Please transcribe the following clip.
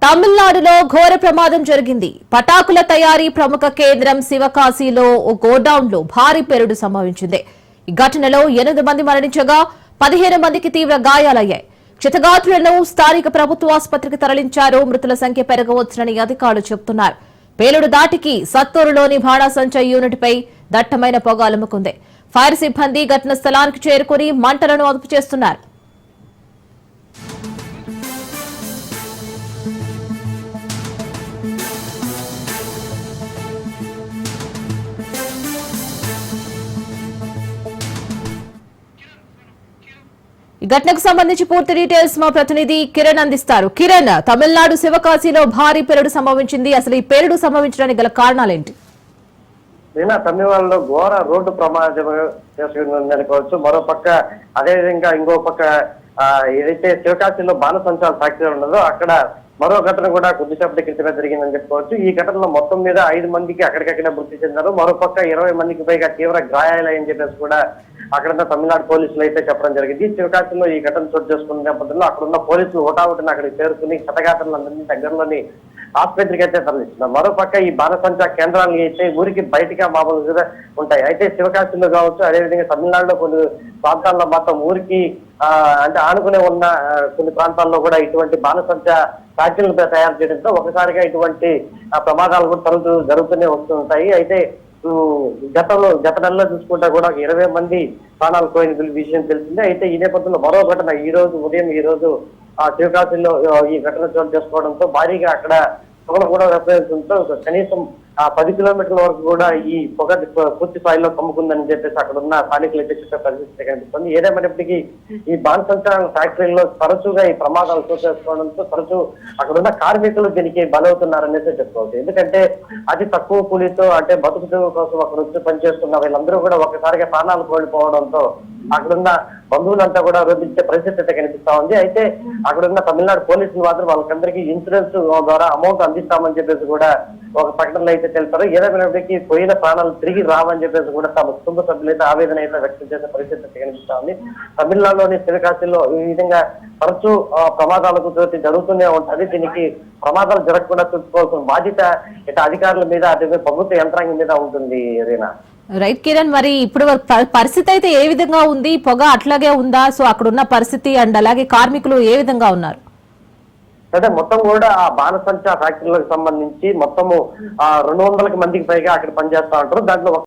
తమిళనాడులో ఘోర ప్రమాదం జరిగింది. పటాకుల తయారీ ప్రముఖ కేంద్రం శివకాశీలో ఓ గోడౌన్ లో భారీ పేలుడు సంభవించింది. ఈ ఘటనలో 8 మంది మరణించగా 15 మందికి తీవ్ర గాయాలయ్యాయి. క్షతగాత్రులను స్థానిక ప్రభుత్వ ఆసుపత్రికి తరలించారు. మృతుల సంఖ్య పెరగవచ్చునని అధికారులు చెబుతున్నారు. పేలుడు దాటికి సత్తూరులోని బాణాసంచా యూనిట్ పై దట్టమైన పొగ అలుముకుంది. ఫైర్ సిబ్బంది ఘటన స్థలానికి చేరుకుని మంటలను అదుపు చేస్తున్నారు. ఈ ఘటనకు సంబంధించి పూర్తి డీటెయిల్స్ మా ప్రతినిధి కిరణ్ అందిస్తారు. కిరణ్, తమిళనాడు శివకాశీలో భారీ పేలుడు సంభవించింది. అసలు ఈ పేలుడు సంభవించడానికి గల కారణాలేంటి? తమిళనాడులో ఘోర రోడ్డు ప్రమాదం అనుకోవచ్చు. మరో పక్క అదేవిధంగా ఇంకో పక్క ఏదైతే శివకాశీలో బాణసంచాల ఫ్యాక్టరీ ఉన్నదో అక్కడ మరో ఘటన కూడా కొద్దిసేపటి క్రితమే జరిగిందని చెప్పుకోవచ్చు. ఈ ఘటనలో మొత్తం మీద 5 మందికి అక్కడికక్కడే మృతి చెందారు. మరో పక్క 20 మందికి పైగా తీవ్ర గాయాలని చెప్పేసి కూడా అక్కడంతా తమిళనాడు పోలీసులు అయితే చెప్పడం జరిగింది. శివకాశీలో ఈ ఘటన చోటు చేసుకున్న నేపథ్యంలో అక్కడున్న పోలీసులు హుటాహుటిన అక్కడికి చేరుకుని క్షతగాత్రులందరినీ దగ్గరలోని ఆసుపత్రికి అయితే తరలిస్తున్నారు. మరోపక్క ఈ బాణసంచా కేంద్రాలు అయితే ఊరికి బయటగా మామూలుగా ఉంటాయి. అయితే శివకాశీలో కావచ్చు, అదేవిధంగా తమిళనాడులో కొన్ని ప్రాంతాల్లో మాత్రం ఊరికి అంటే ఆనుకునే ఉన్న కొన్ని ప్రాంతాల్లో కూడా ఇటువంటి బాణసంచా ఫ్యాక్టరీలు తయారు చేయడంతో ఒకసారిగా ఇటువంటి ప్రమాదాలు కూడా జరుగుతూనే వస్తుంటాయి. అయితే గత నెలలో చూసుకుంటే కూడా 20 మంది ప్రాణాలు పోయిన విషయం తెలిసిందే. అయితే ఈ నేపథ్యంలో మరో ఘటన ఉదయం ఈ రోజు శివకాశీలో ఈ ఘటన చోటు చేసుకోవడంతో భారీగా అక్కడ పొగలు కూడా వెప్పడంతో కనీసం 10 కిలోమీటర్ల వరకు కూడా ఈ పొగ పూర్తి స్థాయిలో కమ్ముకుందని చెప్పేసి అక్కడ ఉన్న స్థానికులు అయితే చెప్పే పరిస్థితి కనిపిస్తుంది. ఏదేమైనప్పటికీ ఈ బాణసంచా ఫ్యాక్టరీలో తరచుగా ఈ ప్రమాదాలు చోటు చేసుకోవడంతో తరచూ అక్కడ ఉన్న కార్మికులు దీనికి బలవుతున్నారనేసి చెప్పుకోవచ్చు. ఎందుకంటే అతి తక్కువ కూలీతో అంటే బతుకు కోసం అక్కడ వచ్చి పనిచేస్తున్న వీళ్ళందరూ కూడా ఒకసారిగా ప్రాణాలు కోల్పోవడంతో అక్కడున్న బంధువులంతా కూడా రోధించే పరిస్థితి అయితే కనిపిస్తా ఉంది. అయితే అక్కడున్న తమిళనాడు పోలీసులు మాత్రం వాళ్ళకందరికీ ఇన్సూరెన్స్ ద్వారా అమౌంట్ అందిస్తామని చెప్పేసి కూడా ఒక ప్రకటనలో అయితే తెలిపారు. ఏదైనప్పటికీ పోయిన ప్రాణాలు తిరిగి రావని చెప్పేసి కూడా తమ కుటుంబ సభ్యులైతే ఆవేదన అయితే వ్యక్తం చేసే పరిస్థితి అయితే కనిపిస్తా ఉంది. తమిళనాడులోని శివకాశీలో ఈ విధంగా తరచూ ప్రమాదాలకు జరుగుతూనే ఉంటుంది. దీనికి ప్రమాదాలు జరగకుండా చూసుకోవాల్సిన బాధ్యత ఇటు అధికారుల మీద అటు ప్రభుత్వ యంత్రాంగం మీద ఉంటుంది. రీనా, రైట్ కిరణ్, మరి ఇప్పుడు పరిస్థితి అయితే ఏ విధంగా ఉంది? పొగ అట్లాగే ఉందా? సో అక్కడ ఉన్న పరిస్థితి అండ్ అలాగే కార్మికులు ఏ విధంగా ఉన్నారు? అంటే మొత్తం కూడా ఆ బాణసంచా ఫ్యాక్టరీలకు సంబంధించి మొత్తము 200 మందికి పైగా అక్కడ పనిచేస్తా ఉంటారు. దాంట్లో